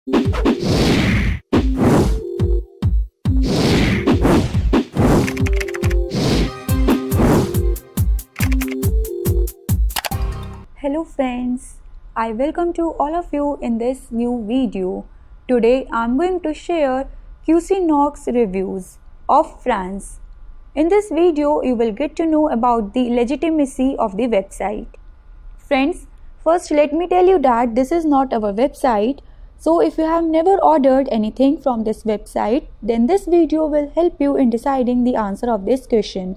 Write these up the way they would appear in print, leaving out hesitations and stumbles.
Hello friends, I welcome to all of you in this new video. Today I am going to share Cuisinox reviews of France. In this video you will get to know about the legitimacy of the website. Friends, first let me tell you that this is not our website. So if you have never ordered anything from this website, then this video will help you in deciding the answer of this question.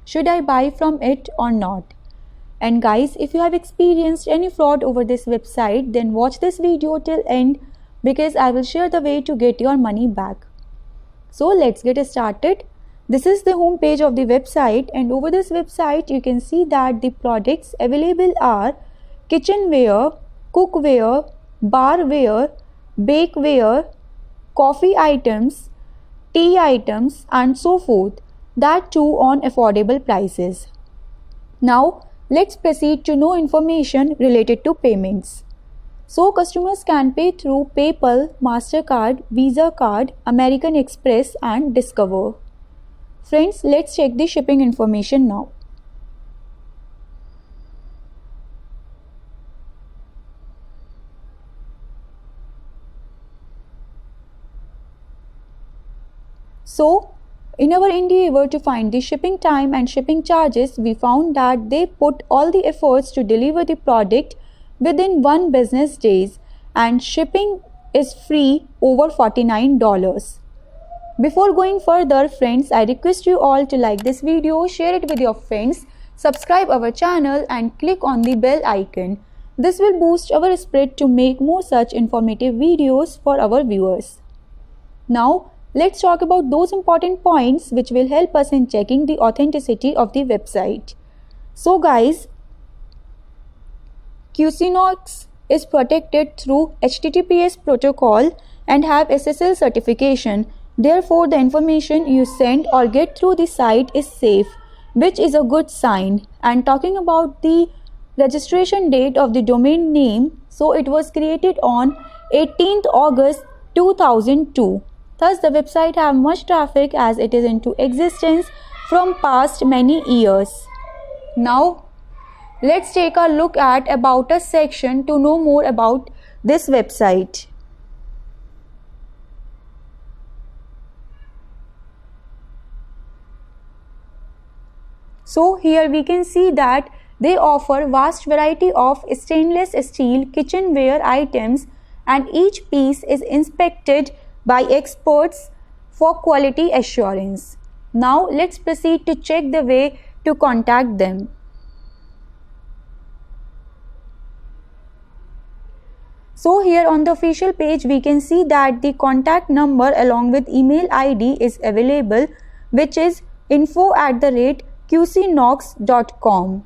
Should I buy from it or not? And guys, if you have experienced any fraud over this website, then watch this video till end because I will share the way to get your money back. So let's get started. This is the home page of the website, and over this website you can see that the products available are kitchenware, cookware, barware, bakeware, coffee items, tea items and so forth, that too on affordable prices. Now let's proceed to know information related to payments. So customers can pay through PayPal, MasterCard, Visa card, American Express and Discover. Friends, let's check the shipping information now. So, in our endeavor to find the shipping time and shipping charges, we found that they put all the efforts to deliver the product within 1 business days, and shipping is free over $49. Before going further, friends, I request you all to like this video, share it with your friends, subscribe our channel and click on the bell icon. This will boost our spirit to make more such informative videos for our viewers. Now, let's talk about those important points which will help us in checking the authenticity of the website. So guys, Cuisinox is protected through HTTPS protocol and have SSL certification. Therefore, the information you send or get through the site is safe, which is a good sign. And talking about the registration date of the domain name, so it was created on 18th August 2002. Thus, the website have much traffic as it is into existence from past many years. Now, let's take a look at About Us section to know more about this website. So, here we can see that they offer vast variety of stainless steel kitchenware items, and each piece is inspected by experts for quality assurance. Now let's proceed to check the way to contact them. So here on the official page we can see that the contact number along with email ID is available, which is info@cuisinox.com.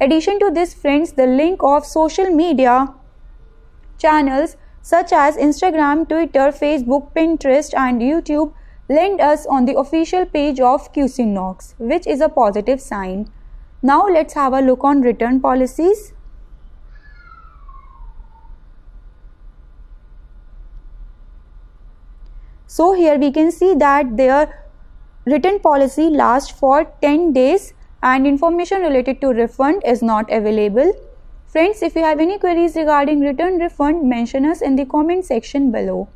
Addition to this, friends, the link of social media channels such as Instagram, Twitter, Facebook, Pinterest and YouTube lend us on the official page of Cuisinox, which is a positive sign. Now let's have a look on return policies. So here we can see that their return policy lasts for 10 days and information related to refund is not available. Friends, if you have any queries regarding return refund, mention us in the comment section below.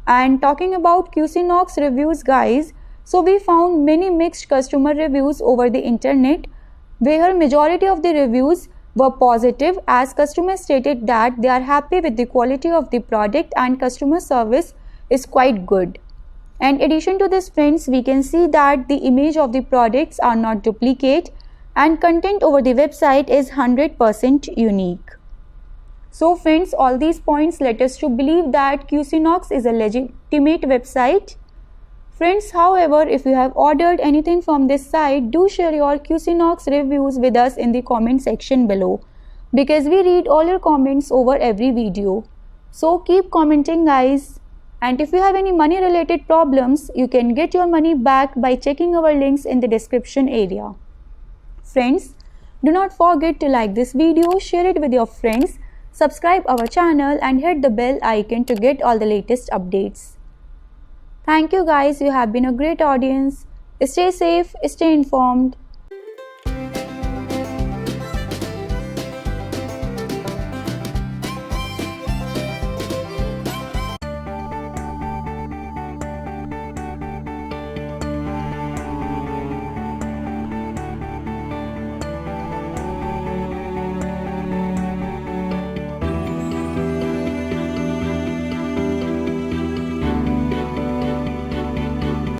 And talking about Cuisinox reviews, guys, so we found many mixed customer reviews over the internet, where majority of the reviews were positive as customers stated that they are happy with the quality of the product and customer service is quite good. And addition to this, friends, we can see that the image of the products are not duplicate and content over the website is 100% unique. So friends, all these points let us to believe that Cuisinox is a legitimate website. Friends, however, if you have ordered anything from this site, do share your Cuisinox reviews with us in the comment section below, because we read all your comments over every video. So keep commenting, guys. And if you have any money related problems, you can get your money back by checking our links in the description area. Friends, do not forget to like this video, share it with your friends, subscribe our channel and hit the bell icon to get all the latest updates. Thank you guys, you have been a great audience. Stay safe, stay informed.